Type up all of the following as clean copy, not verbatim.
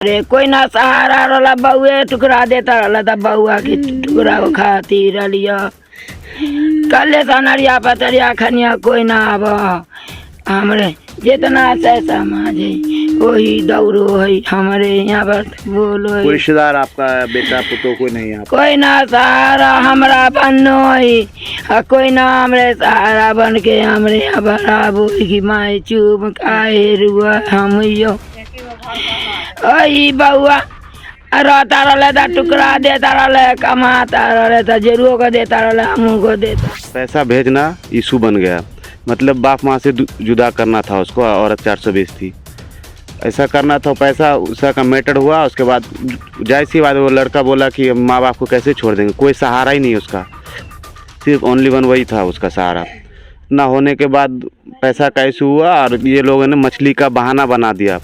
अरे कोई ना सहारा रला बउए टुकड़ा देता रला त बउआ के टुकड़ा को खाती रलिया कल सनरिया पतरिया खनिया कोई ना अब हमरे जितना से समाज है वही दौड़ो है हमारे यहाँ पर बोलो है। रिश्तेदार आपका बेटा पुतो कोई नहीं है? कोई ना सहारा हमरा बनो है कोई ना हमरे सहारा बन के हमरे यहाँ बराबो की माए चुप काहे रुआ हम यो बउआ रहता रहे तो टुकड़ा देता रहे कमाता रहे तो जरूर को देता रहे हमू को देता। पैसा भेजना इशू बन गया, मतलब बाप माँ से जुदा करना था उसको, औरत 420 थी, ऐसा करना था, पैसा उसका का मैटर हुआ। उसके बाद जैसी बात वो लड़का बोला कि माँ बाप को कैसे छोड़ देंगे, कोई सहारा ही नहीं उसका, सिर्फ ओनली वन वही था उसका सहारा। ना होने के बाद पैसा का इशू हुआ और ये लोगों ने मछली का बहाना बना दिया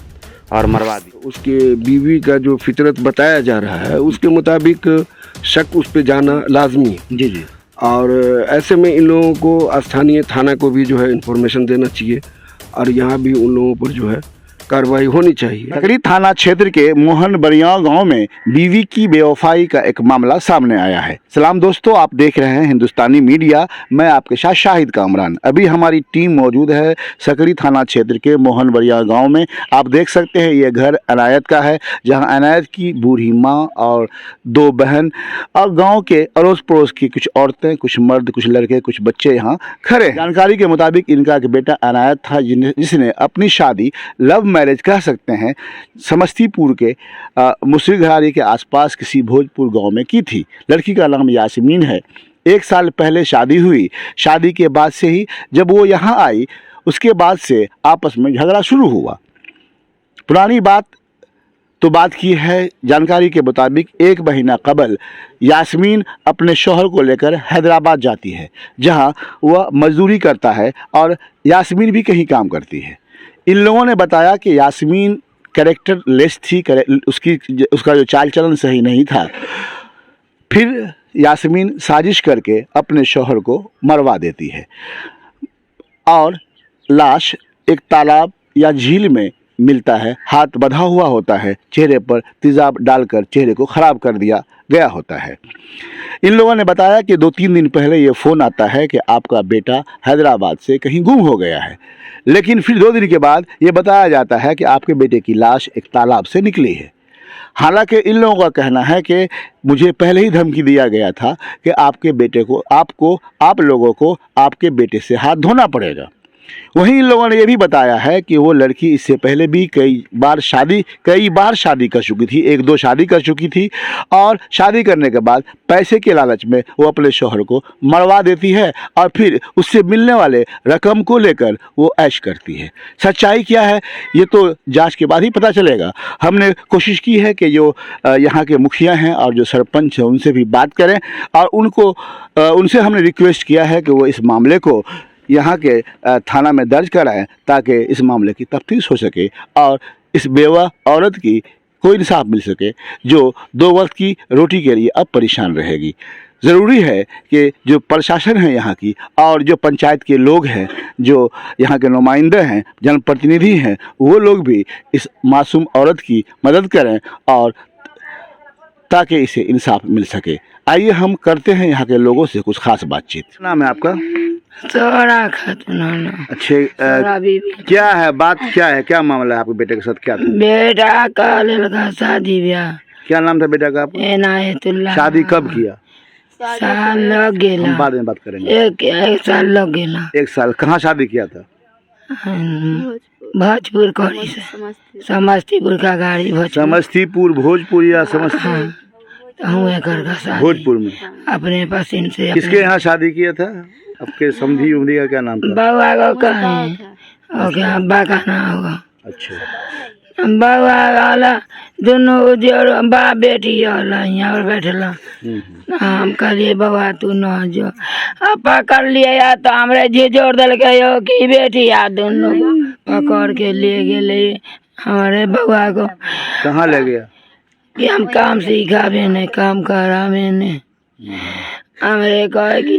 और मरवा दी। उसके बीवी का जो फितरत बताया जा रहा है उसके मुताबिक शक उस पर जाना लाजमी है। जी जी। और ऐसे में इन लोगों को स्थानीय थाना को भी जो है इन्फॉर्मेशन देना चाहिए और यहाँ भी उन लोगों पर जो है कार्रवाई होनी चाहिए। सकरी थाना क्षेत्र के मोहन बरियाव गांव में बीवी की बेवफाई का एक मामला सामने आया है। सलाम दोस्तों, आप देख रहे हैं हिंदुस्तानी मीडिया, मैं आपके साथ शाहिद कामरान। अभी हमारी टीम मौजूद है सकरी थाना क्षेत्र के मोहन बरियाव गांव में। आप देख सकते हैं ये घर अनायत का है, जहां अनायत की बूढ़ी माँ और 2 बहन और गाँव के अड़ोस पड़ोस की कुछ औरतें, कुछ मर्द, कुछ लड़के, कुछ बच्चे यहाँ खड़े। जानकारी के मुताबिक इनका एक बेटा अनायत था जिसने अपनी शादी लव मैरिज कह सकते हैं समस्तीपुर के मुसरीघरारी के आसपास किसी भोजपुर गांव में की थी। लड़की का नाम यास्मीन है। 1 साल पहले शादी हुई। शादी के बाद से ही जब वो यहाँ आई उसके बाद से आपस में झगड़ा शुरू हुआ। पुरानी बात की है। जानकारी के मुताबिक 1 महीना कबल यास्मीन अपने शौहर को लेकर हैदराबाद जाती है, जहां वह मजदूरी करता है और यास्मीन भी कहीं काम करती है। इन लोगों ने बताया कि यास्मीन कैरेक्टर लेस थी, उसका जो चाल चलन सही नहीं था। फिर यास्मीन साजिश करके अपने शौहर को मरवा देती है और लाश एक तालाब या झील में मिलता है। हाथ बंधा हुआ होता है, चेहरे पर तेजाब डालकर चेहरे को ख़राब कर दिया गया होता है। इन लोगों ने बताया कि 2-3 दिन पहले ये फ़ोन आता है कि आपका बेटा हैदराबाद से कहीं गुम हो गया है, लेकिन फिर 2 दिन के बाद ये बताया जाता है कि आपके बेटे की लाश एक तालाब से निकली है। हालांकि इन लोगों का कहना है कि मुझे पहले ही धमकी दिया गया था कि आपके बेटे को आप लोगों को आपके बेटे से हाथ धोना पड़ेगा। वहीं इन लोगों ने यह भी बताया है कि वो लड़की इससे पहले भी कई बार शादी कर चुकी थी, 1-2 शादी कर चुकी थी और शादी करने के बाद पैसे के लालच में वो अपने शौहर को मरवा देती है और फिर उससे मिलने वाले रकम को लेकर वो ऐश करती है। सच्चाई क्या है ये तो जांच के बाद ही पता चलेगा। हमने कोशिश की है कि जो यहाँ के मुखिया हैं और जो सरपंच हैं उनसे भी बात करें और उनसे हमने रिक्वेस्ट किया है कि वो इस मामले को यहाँ के थाना में दर्ज कराएं ताकि इस मामले की तफ्तीश हो सके और इस बेवा औरत की कोई इंसाफ मिल सके जो 2 वक्त की रोटी के लिए अब परेशान रहेगी। ज़रूरी है कि जो प्रशासन है यहाँ की और जो पंचायत के लोग हैं, जो यहाँ के नुमाइंदे हैं, जनप्रतिनिधि हैं, वो लोग भी इस मासूम औरत की मदद करें और ताकि इसे इंसाफ मिल सके। आइए हम करते हैं यहाँ के लोगों से कुछ खास बातचीत। नाम है आपका? सोरा खातून। अच्छे क्या है बात, क्या है, क्या मामला है आपके बेटे के साथ? क्या था? बेटा का लड़का शादी ब्याह। क्या नाम था बेटा का आपका? इनायतुल्लाह। शादी कब किया? साल लग गेला। हम बाद में बात करेंगे। एक साल लग गेला। 1 साल। कहाँ शादी किया था? भोजपुर कौड़ी से समस्तीपुर का गाड़ी समस्तीपुर भोजपुर या समस्तीपुर? भोजपुर में अपने पसंद से। किसके यहाँ शादी किया था? आपके समधी उमधी का क्या नाम था? बउआ को कहें और क्या अब्बा का नाम होगा? अच्छा। बउआ वाला दोनों जो बाप बेटी यहाँ पर बैठला। हम कहलिए बउआ तू न जो अब पकड़ लिए या तो हमरे झिझोड़ दिल के की बेटी या दोनों पकड़ के ले गए हमारे बउआ को। कहाँ ले गया? कि हम काम सीखा भी नहीं, काम करा मैंने। हमरे कहे कि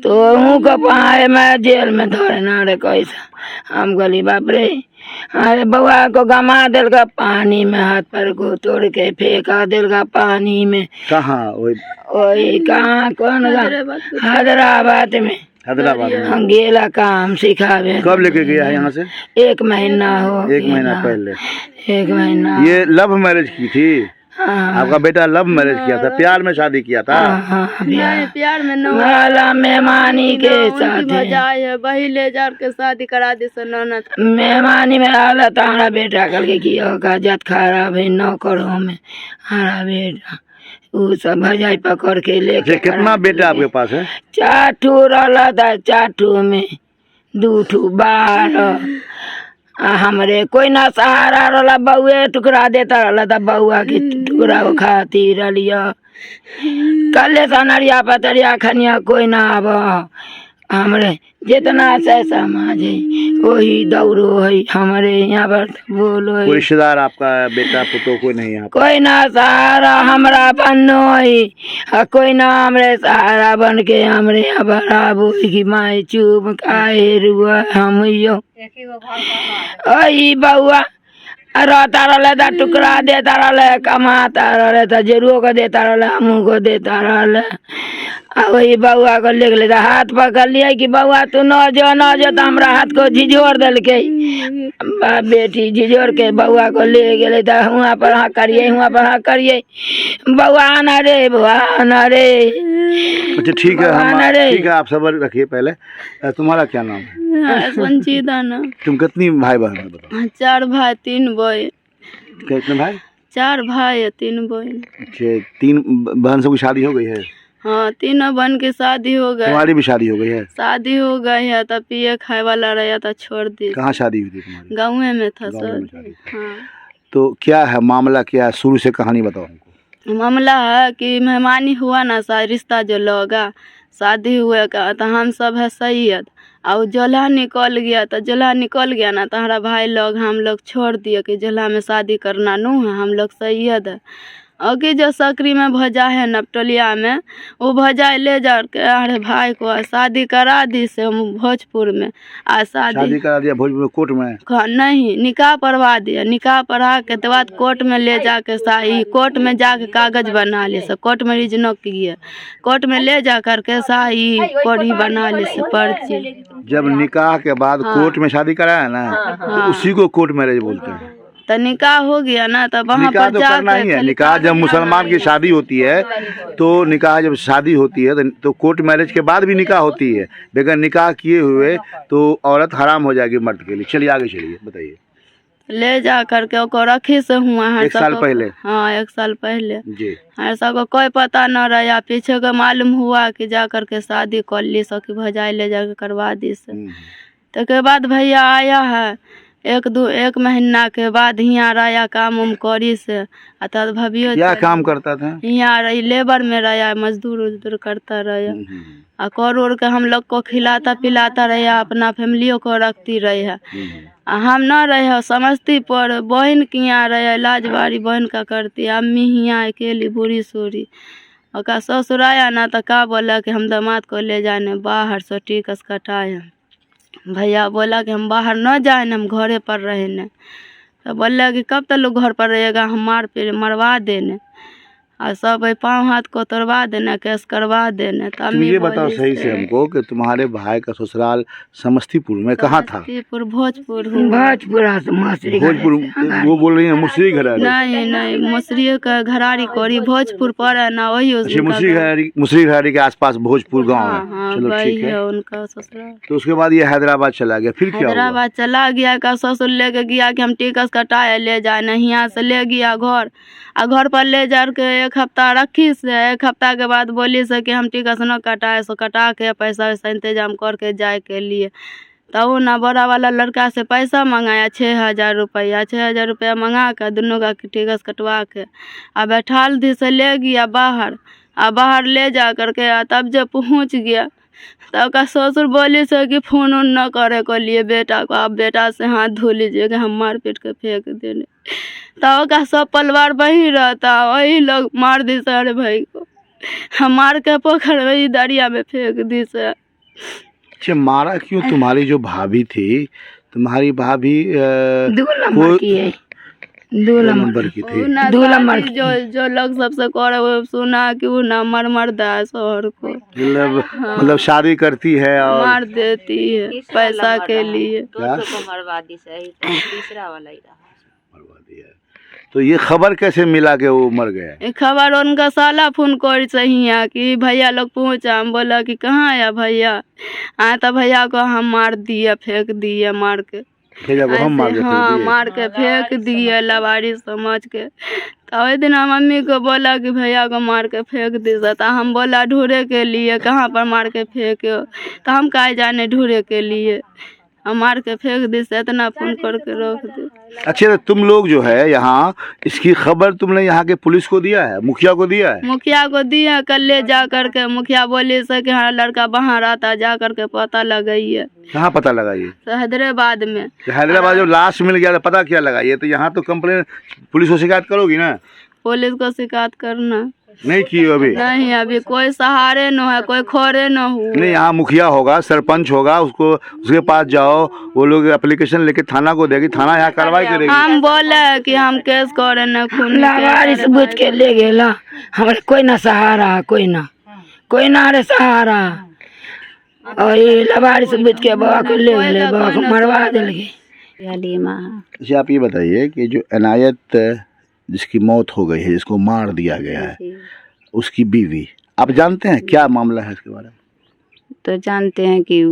तो को पाए मैं जेल में धरे ना रे कैसा। हम गली बाप रे अरे बउआ को गमा दिल का पानी में, हाथ पर को तोड़ के फेंका दिल का पानी में। कहाँ? वही कहाँ कौन हैदराबाद में में गेला काम सिखावे। कब लेके गया है यहाँ से? 1 महीना हो। 1 महीना पहले। 1 महीना। ये लव मैरिज की थी? हाँ। आपका बेटा लव मैरिज किया था? प्यार में शादी किया था? हाँ, प्यार में वाला मेहमानी के साथ है वही ले जा के शादी करा दी से ननद। मेहमानी में आला तो हमारा बेटा कल के किया का जात खराब है नौकरों में। हमारा बेटा वो सब भजाई पकड़ के लेके। कितना बेटा आपके पास है? 4 ठू रहला था, 4 ठू में 2 ठू बाहर। हमरे कोई ना सहारा रहला, बउए टुकड़ा देता रहला था, बउआ के टुकड़ा वो खाती रलिया। कल से नरिया पतरिया खनिया कोई ना अब हमरे जितना से समाज है वही दौड़ो है हमारे यहाँ पर। बोलो कोई रिश्तेदार आपका बेटा पुतो कोई नहीं यहाँ? कोई ना सहारा हमरा बनो है, कोई ना हमरे सहारा बन के हमरे यहाँ बराबो की माई चुप काहे रुआ हम यो बउआ रहता रहे था, टुकड़ा देता रहे, कमाता रहे था, जरूर को देता रहे, हमू को देता रहे। वही बउआ को ले लेता, हाथ पकड़ लिया कि बउआ तू न जो तो हमरा हाथ को झिझोर दिल के। बेटी झिझोर के बउआ को ले गए था, हुआ पर हाँ करिए, हुआ पर हाँ करिए, बउआ आना रे, बउआ आना रे। अच्छा ठीक है, ठीक है, आप सबर रखिए। पहले तुम्हारा क्या नाम है? संजीदा ना। तुम कितनी भाई बहन है बताओ? 4 भाई 3 बहन। कितने भाई? 4 भाई 3 बहन। अच्छा, 3 बहन से की शादी हो गई है? हाँ, 3 बहन की शादी हो गई। तुम्हारी भी शादी हो गई है? शादी हो गई है, तब पिए खाए वाला रहा था, छोड़ दी। कहाँ शादी हुई थी तुम्हारी? गाँव में था सर। हाँ। तो क्या है मामला, क्या है? शुरू से कहानी बताओ हमको। मामला है कि मेहमानी हुआ ना, रिश्ता जो लगा, शादी हुए का तो हम सब है सैयद, और जोल्हा निकल गया तो जोल्हा निकल गया ना, तो हमारा भाई लोग हम लोग छोड़ दिए कि जोल्हा में शादी करना नू है, हम लोग सैयद है। आगे जो सकरी में भजा है नपटोलिया में, वो भजा ले जा के अरे भाई को शादी करा दी से भोजपुर में। शादी करा दिया भोजपुर में? कोर्ट में नहीं, निकाह पढ़वा दिया। निकाह पढ़ा के तो बाद कोर्ट में ले जाके शाही, कोर्ट में जाके कागज बना ले से, कोर्ट में रिजनो किए, कोर्ट में ले जा करके शाही पढ़ी बना ले से पर्ची। जब निकाह के बाद कोर्ट में शादी कराया ना, तो उसी को कोर्ट मैरिज बोलते हैं। तो निकाह हो गया ना, तो वहाँ पर तो करना ही है। निकाह जब मुसलमान की शादी होती है, तो निकाह जब शादी होती है तो कोर्ट मैरिज के बाद भी निकाह होती है। बगैर निकाह किए हुए तो औरत हराम हो जाएगी मर्द के लिए। चलिए आगे चलिए, बताइए। ले जा करके ओको रखी से हुआ है 1 साल पहले। हाँ, 1 साल पहले जी। हर सबको कोई पता न रहा, पीछे का मालूम हुआ कि जा करके शादी कर ली, सखी भजाई ले जाके करवा दी से। तो के बाद भैया आया है 1 महीना के बाद यहाँ रहा, काम उम करी से। तब भवियो क्या काम करता था? यहाँ रही लेबर में रहा, मजदूर उजदूर करता रहा, कर उड़ के हम लोग को खिलाता पिलाता रहा, अपना फैमिलियों को रखती रही है। हम न रहे समस्तीपुर, बहन के यहाँ रहे, लाजवारी बहन का करती, अम्मी यहाँ अकेली बूढ़ी सूढ़ी। और ससुर आया ना, तो का बोला कि हम दामाद को ले जाने बाहर, से टिकस कटाए। भैया बोला कि हम बाहर न जाए, हम घरे पर रहे न। तो बोला कि कब तक लोग घर पर रहेगा, हम मार पे मरवा देने, और सब पाँव हाथ को तोड़वा देना, केस करवा देना। तो तुम ये बताओ सही से हमको कि तुम्हारे भाई का ससुराल समस्तीपुर में कहाँ था? समस्तीपुर भोजपुर। भोजपुर वो बोल रही है मुसरी घरारी? नहीं, मुसरी का घरारी कोरी भोजपुर पर है ना, वही मुसरी घरारी के आसपास भोजपुर गाँव है। चलो ठीक है, उनका ससुराल। तो उसके बाद ये हैदराबाद चला गया, फिर क्या? हैदराबाद चला गया का ससुर लेके गया कि हम टिकस कटाए ले जाए, नहीं यहाँ से ले गया घर पर ले जा के 1 हफ्ता रखी से। 1 हफ्ता के बाद बोली से कि हम टिकस न कटाए, सो कटा के पैसा वैसा इंतजाम करके जाए के लिए। तो वो ना बड़ा वाला लड़का से पैसा मंगाया 6000 रुपया। 6000 रुपया मंगा कर दोनों का टिकस कटवा के अब बैठाल दी से ले गया बाहर। बाहर ले जा करके तब जब पहुँच गया तब का ससुर बोली से कि फोन उन न करे को लिए बेटा को, आप बेटा से हाथ धो लीजिएगा, हम मार पीट के फेंक देने। तब का सब परिवार वही रहता, वही लोग मार दी सारे भाई को, हम मार के पोखर वही दरिया में फेंक दी से। अच्छा, मारा क्यों? तुम्हारी जो भाभी थी तुम्हारी भाभी 2 नंबर की है, 2 नंबर की थी। ना 2 नंबर शादी जो लोग सबसे करे वो सुना कि वो ना मरदा है शोहर को मतलब शादी करती है और मार देती है पैसा के लिए। क्या बर्बादी है। तो ये खबर कैसे मिला कि वो मर गया? ये खबर उनका साला फोन कर सही कि भैया लोग पहुँचा। हम बोला कि कहाँ आया भैया? आए तो भैया को हम मार दिए, फेंक दिए मार के। भैया को हम मार के फेंक हाँ दिए? मार के फेंक दिए लवारी समझ के। तो वही दिन हम मम्मी को बोला कि भैया को मार के फेंक दी। तो हम बोला ढूंढे के लिए कहाँ पर मार के फेंके, तो हम कहे जाने ढूंढे के लिए हम मार के फेंक दी से इतना फोन करके रोक दी। अच्छा, तो तुम लोग जो है यहाँ इसकी खबर तुमने यहाँ के पुलिस को दिया है, मुखिया को दिया है? मुखिया को दिया, कल ले जा करके मुखिया बोली से कि हाँ लड़का बाहर आता, जा करके पता लगाइए। कहाँ पता लगा ये? तो हैदराबाद में। तो हैदराबाद जो लाश मिल गया तो पता क्या लगा ये? तो यहाँ तो कंप्लेन पुलिस को शिकायत करोगी ना? पुलिस को शिकायत करना नहीं की अभी? नहीं, अभी कोई सहारे न है, कोई खोरे न हो। नहीं, यहाँ मुखिया होगा, सरपंच होगा, उसको उसके पास जाओ, वो लोग एप्लीकेशन लेके थाना को देगी, थाना यहाँ कार्रवाई करेगी। हम बोले कि हम केस करे न खून लवारी से बुझ के ले गेला, हमारे कोई ना सहारा, कोई ना रे सहारा। और ये लवारी से बुझ के बाबा को ले गए, बाबा को मरवा दिलगे। अच्छा, आप ये बताइए कि जो इनायत जिसकी मौत हो गई है, जिसको मार दिया गया है, उसकी बीवी, आप जानते हैं क्या मामला है इसके बारे में? तो जानते हैं कि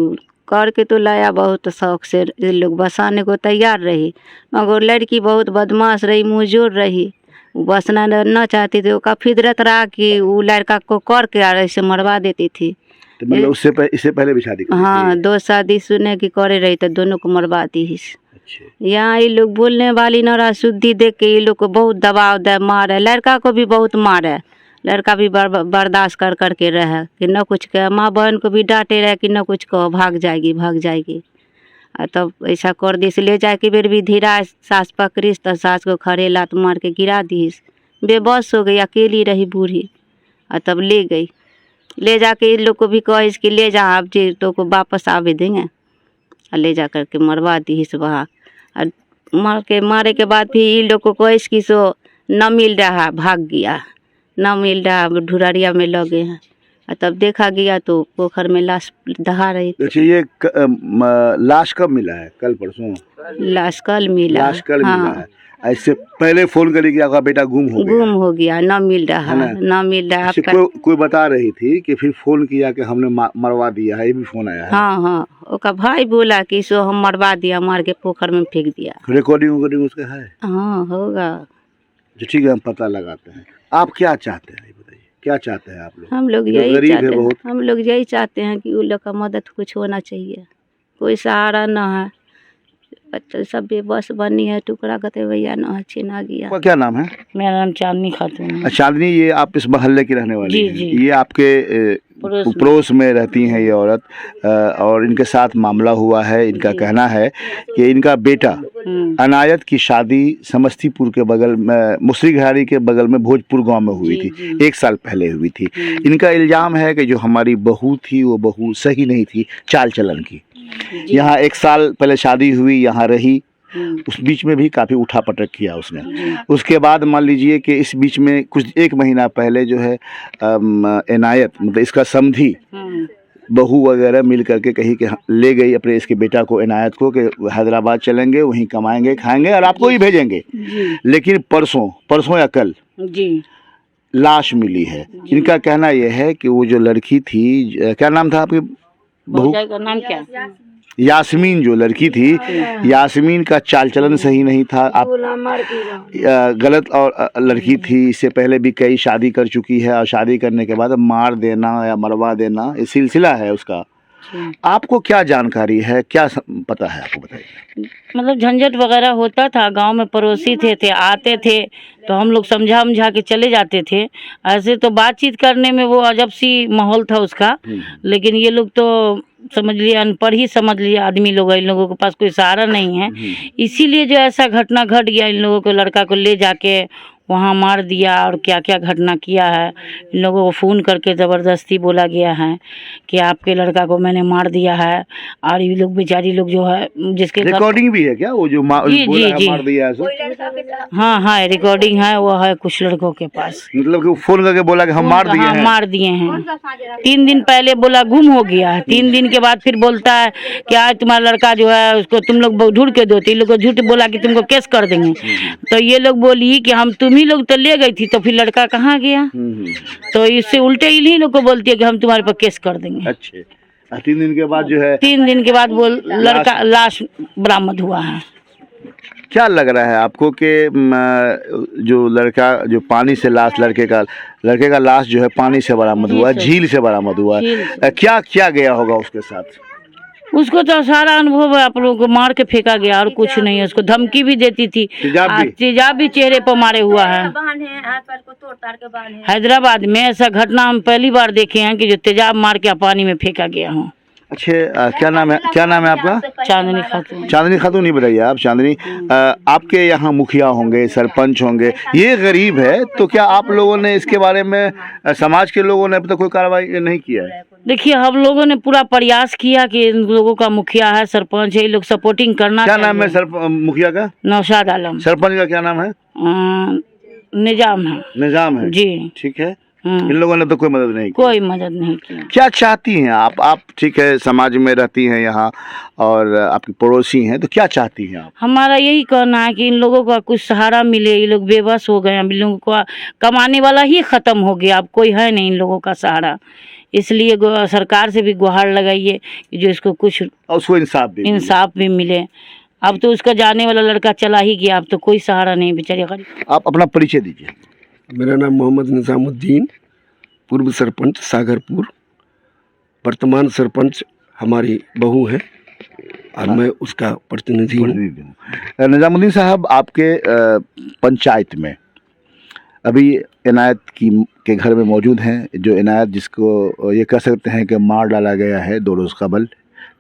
करके तो लाया बहुत शौक से, ये लोग बसाने को तैयार रही, मगर लड़की बहुत बदमाश रही, मुंहजोर रही, वो बसना न चाहती थी। उसका फितरत रहा कि वो लड़का को करके और ऐसे मरवा देती थी। तो मतलब इससे पहले भी शादी की हाँ, थी? 2 शादी सुने की करे रही तो दोनों को मरवा दी। अच्छा। यहाँ ये लोग बोलने वाली न शुद्धि देख के ये लोग को बहुत दबाव दे मारे, लड़का को भी बहुत मारे। लड़का भी बर्दाश्त कर करके रहे कि न कुछ कहे, माँ बहन को भी डांटे रहे कि न कुछ कहो, भाग जाएगी। और तब ऐसा कर दी, ले जाए के बेर भी धीरा सास पकड़ीस तो सास को खड़े लात मार के गिरा दीस, बेबस हो गई, अकेली रही बूढ़ी। और तब ले गई, ले जाके इन लोग को भी कहिस कि ले जा, आप जी तो को वापस आवे देंगे। और ले जा करके मरवा दी वहाँ। और मारे के बाद भी इन लोग को कहिस कि सो न मिल रहा, भाग गया, न मिल रहा, ढुररिया में लगे हैं। और तब देखा गया तो पोखर में लाश दहा रही थी। अच्छा, ये लाश कब मिला है? कल परसों? लाश कल मिला। लाश कल हाँ। मिला है। इससे पहले फोन करी कि आपका बेटा गुम हो गया, न मिल रहा, न मिल रहा। आपका कोई बता रही थी कि फिर फोन किया कि हमने मरवा दिया है, ये भी फोन आया है? हाँ, उसका भाई बोला कि सो हम मरवा दिया, मार के पोखर में फेंक दिया। रिकॉर्डिंग उसका है? हाँ, होगा। ठीक है, हम पता लगाते हैं। आप क्या चाहते हैं, बताइए क्या चाहते हैं आप लोग? हम लोग यही चाहते हैं कि उन लोग का मदद कुछ होना चाहिए, कोई सहारा न है, बच्चे सब बेबस बनी है, टुकड़ा कहते भैया न है, छीना गया। आपका क्या नाम है? मेरा नाम चांदनी खातून है। चांदनी, ये आप इस मोहल्ले की रहने वाली हैं? ये आपके पड़ोस में रहती हैं ये औरत, और इनके साथ मामला हुआ है। इनका कहना है कि इनका बेटा इनायत की शादी समस्तीपुर के बगल में, मुसरीघरारी के बगल में भोजपुर गांव में हुई थी, 1 साल पहले हुई थी। इनका इल्ज़ाम है कि जो हमारी बहू थी वो बहू सही नहीं थी चाल चलन की। यहाँ 1 साल पहले शादी हुई, यहाँ रही, उस बीच में भी काफ़ी उठा पटक किया उसने। उसके बाद मान लीजिए कि इस बीच में कुछ 1 महीना पहले जो है इनायत, मतलब इसका समधी बहू वगैरह मिल करके कहीं के ले गई अपने इसके बेटा को, इनायत को, कि हैदराबाद चलेंगे, वहीं कमाएंगे खाएंगे और आपको ही भेजेंगे। लेकिन परसों या कल लाश मिली है। इनका कहना यह है कि वो जो लड़की थी, क्या नाम था आपके बहू का नाम क्या? यास्मीन, जो लड़की थी यास्मीन का चाल चलन सही नहीं था। आप गलत और लड़की थी, इससे पहले भी कई शादी कर चुकी है, और शादी करने के बाद मार देना या मरवा देना ये सिलसिला है उसका। आपको क्या जानकारी है, क्या पता है आपको, बताइए। मतलब झंझट वगैरह होता था, गांव में पड़ोसी थे आते थे तो हम लोग समझा के चले जाते थे। ऐसे तो बातचीत करने में वो अजब सी माहौल था उसका। लेकिन ये लोग तो समझ लिया, अनपढ़ ही समझ लिया आदमी लोग, इन लोगों के पास कोई सहारा नहीं है, इसीलिए जो ऐसा घटना घट गया। इन लोगों को, लड़का को ले जाके वहाँ मार दिया और क्या क्या घटना किया है। इन लोगों को फ़ोन करके ज़बरदस्ती बोला गया है कि आपके लड़का को मैंने मार दिया है। और ये लोग बेचारी लोग जो है जिसके घर- रिकॉर्डिंग भी है क्या वो जो जी, बोला जी, है जी। मार दिया है सो? हाँ हाँ रिकॉर्डिंग है, वो है कुछ लड़कों के पास। मतलब कि वो फोन करके बोला कि हम मार दिए हाँ हैं। मार दिए हैं। 3 दिन पहले बोला गुम हो गया है, 3 दिन के बाद फिर बोलता है कि आज तुम्हारा लड़का जो है उसको तुम लोग ढूंढ के दो। तो इन लोग को झूठ बोला कि तुमको केस कर देंगे। तो ये लोग बोली कि हम तुम ही लोग तो ले गई थी, तो फिर लड़का कहाँ गया। तो इससे उल्टे इन्हीं लोग को बोलती है कि हम तुम्हारे पर केस कर देंगे। अच्छे 3 दिन के बाद जो है 3 दिन के बाद वो लड़का लाश बरामद हुआ है। क्या लग रहा है आपको कि जो लड़का जो पानी से लाश लड़के का लाश जो है पानी से बरामद हुआ, झील से बरामद हुआ, झील क्या क्या गया होगा उसके साथ? उसको तो सारा अनुभव है, आप लोगों को मार के फेंका गया और कुछ नहीं है। उसको धमकी भी देती थी, तेजाब भी चेहरे पर मारे हुआ है। हैदराबाद में ऐसा घटना हम पहली बार देखे हैं कि जो तेजाब मार के पानी में फेंका गया हो। अच्छा क्या नाम है आपका? चांदनी खातून। चांदनी खातून ही बताइए आप। चांदनी, आपके यहाँ मुखिया होंगे, सरपंच होंगे, ये गरीब है, तो क्या आप लोगों ने इसके बारे में समाज के लोगों ने अब तक कोई कार्रवाई नहीं किया है? देखिए हम लोगों ने पूरा प्रयास किया कि इन लोगों का मुखिया है, सरपंच है, ये लोग सपोर्टिंग करना। क्या नाम है मुखिया का? नौशाद आलम। सरपंच का क्या नाम है? निजाम है। निजाम है जी। ठीक है। इन लोगों ने तो कोई मदद नहीं की? कोई मदद नहीं की। क्या चाहती हैं आप ठीक है समाज में रहती हैं यहाँ और आपकी पड़ोसी हैं, तो क्या चाहती हैं आप? हमारा यही कहना है कि इन लोगों का कुछ सहारा मिले। ये लोग बेबस हो गए, इन लोगों को कमाने वाला ही खत्म हो गया, अब कोई है नहीं इन लोगों का सहारा। इसलिए सरकार से भी गुहार लगाइए कि जो इसको कुछ उसको इंसाफ भी मिले। अब तो उसका जाने वाला लड़का चला ही गया, अब तो कोई सहारा नहीं बेचारे गरीब। आप अपना परिचय दीजिए। मेरा नाम मोहम्मद निज़ामुद्दीन, पूर्व सरपंच सागरपुर। वर्तमान सरपंच हमारी बहू है और मैं उसका प्रतिनिधि हूँ। निजामुद्दीन साहब, आपके पंचायत में अभी इनायत के घर में मौजूद हैं, जो इनायत जिसको ये कह सकते हैं कि मार डाला गया है 2 रोज़ कबल।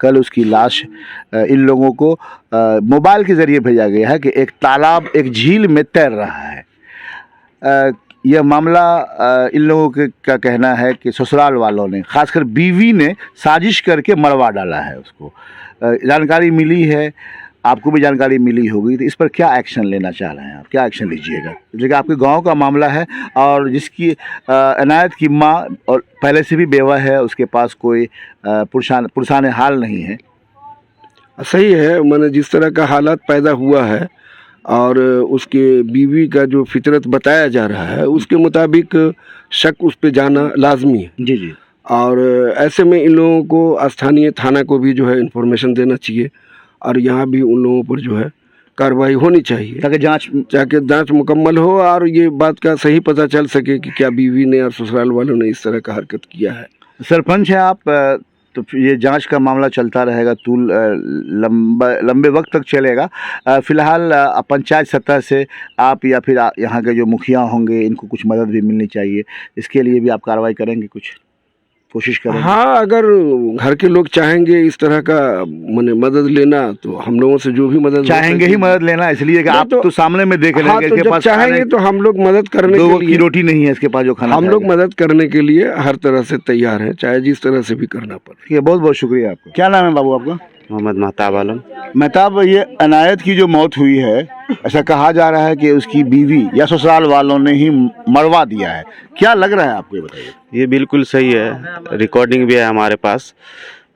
कल उसकी लाश इन लोगों को मोबाइल के ज़रिए भेजा गया है कि एक तालाब, एक झील में तैर रहा है। यह मामला इन लोगों का कहना है कि ससुराल वालों ने, खासकर बीवी ने साजिश करके मरवा डाला है उसको। जानकारी मिली है, आपको भी जानकारी मिली होगी, तो इस पर क्या एक्शन लेना चाह रहे हैं आप? क्या एक्शन लीजिएगा? जैसे आपके गांव का मामला है और जिसकी इनायत की माँ और पहले से भी बेवा है, उसके पास कोई पुरसाने हाल नहीं है। सही है, मैंने जिस तरह का हालात पैदा हुआ है और उसके बीवी का जो फितरत बताया जा रहा है उसके मुताबिक शक उस पे जाना लाजमी है। जी जी। और ऐसे में इन लोगों को स्थानीय थाना को भी जो है इन्फॉर्मेशन देना चाहिए और यहाँ भी उन लोगों पर जो है कार्रवाई होनी चाहिए ताकि जांच मुकम्मल हो और ये बात का सही पता चल सके कि क्या बीवी ने और ससुराल वालों ने इस तरह का हरकत किया है। सरपंच है आप, तो ये जांच का मामला चलता रहेगा, लंबे वक्त तक चलेगा। फिलहाल पंचायत सतह से आप या फिर यहाँ के जो मुखिया होंगे इनको कुछ मदद भी मिलनी चाहिए, इसके लिए भी आप कार्रवाई करेंगे, कुछ कोशिश करेंगे? हाँ, अगर घर के लोग चाहेंगे इस तरह का माने मदद लेना तो हम लोगों से जो भी मदद चाहेंगे ही मदद लेना, इसलिए कि आप तो सामने में देख रहे हैं तो जब चाहेंगे तो हम लोग मदद करने के लिए, की रोटी नहीं है इसके पास जो खाना, हम लोग मदद करने के लिए हर तरह से तैयार हैं, चाहे जिस तरह से भी करना पड़े। बहुत बहुत शुक्रिया आपका। क्या नाम है बाबू आपका? मोहम्मद महताब आलम। महताब, ये इनायत की जो मौत हुई है, ऐसा कहा जा रहा है कि उसकी बीवी या ससुराल वालों ने ही मरवा दिया है, क्या लग रहा है आपको, ये बताइए? ये बिल्कुल सही है, रिकॉर्डिंग भी है हमारे पास।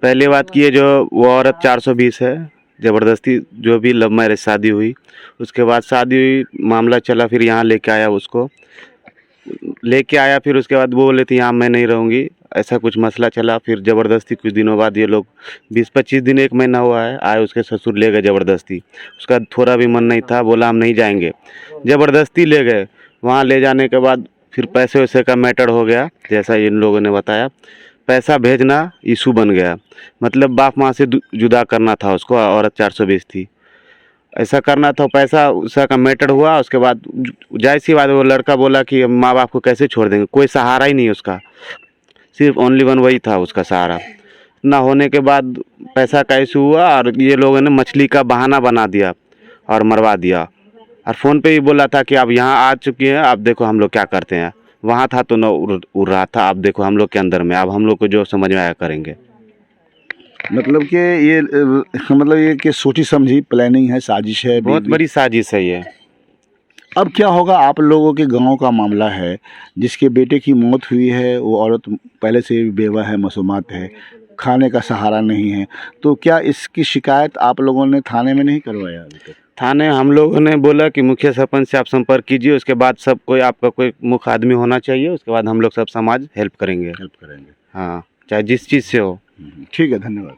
पहली बात की है, जो वो औरत 420 है, ज़बरदस्ती जो भी लव मैरिज शादी हुई, उसके बाद शादी हुई, मामला चला, फिर यहाँ लेके आया उसको, फिर उसके बाद वो बोले थे यहाँ मैं नहीं रहूँगी, ऐसा कुछ मसला चला। फिर ज़बरदस्ती कुछ दिनों बाद ये लोग 20-25 दिन, 1 महीना हुआ है, आए उसके ससुर ले गए ज़बरदस्ती। उसका थोड़ा भी मन नहीं था, बोला हम नहीं जाएंगे, ज़बरदस्ती ले गए। वहाँ ले जाने के बाद फिर पैसे वैसे का मैटर हो गया, जैसा इन लोगों ने बताया, पैसा भेजना इशू बन गया। मतलब बाप माँ से जुदा करना था उसको, औरत 420 थी, ऐसा करना था, पैसा उसका का मैटर हुआ। उसके बाद जाहिर सी बात, वो लड़का बोला कि माँ बाप को कैसे छोड़ देंगे, कोई सहारा ही नहीं उसका, सिर्फ ओनली वन वही था उसका सहारा। ना होने के बाद पैसा का इशू हुआ और ये लोगों ने मछली का बहाना बना दिया और मरवा दिया। और फ़ोन पे ही बोला था कि अब यहाँ आ चुकी है, अब देखो हम लोग क्या करते हैं। वहाँ था तो न उड़ रहा था, अब देखो हम लोग के अंदर में, अब हम लोग को जो समझ में आया करेंगे। मतलब कि ये मतलब ये कि सोची समझी प्लानिंग है, साजिश है, बहुत बड़ी साजिश है ये। अब क्या होगा? आप लोगों के गांव का मामला है, जिसके बेटे की मौत हुई है, वो औरत पहले से भी बेवा है, मासूमात है, खाने का सहारा नहीं है, तो क्या इसकी शिकायत आप लोगों ने थाने में नहीं करवाया अभी तक? थाने हम लोगों ने बोला कि मुखिया सरपंच से आप संपर्क कीजिए, उसके बाद सब कोई आपका कोई मुख्य आदमी होना चाहिए, उसके बाद हम लोग सब समाज हेल्प करेंगे। हेल्प करेंगे। हाँ, चाहे जिस चीज़ से हो। ठीक है, धन्यवाद।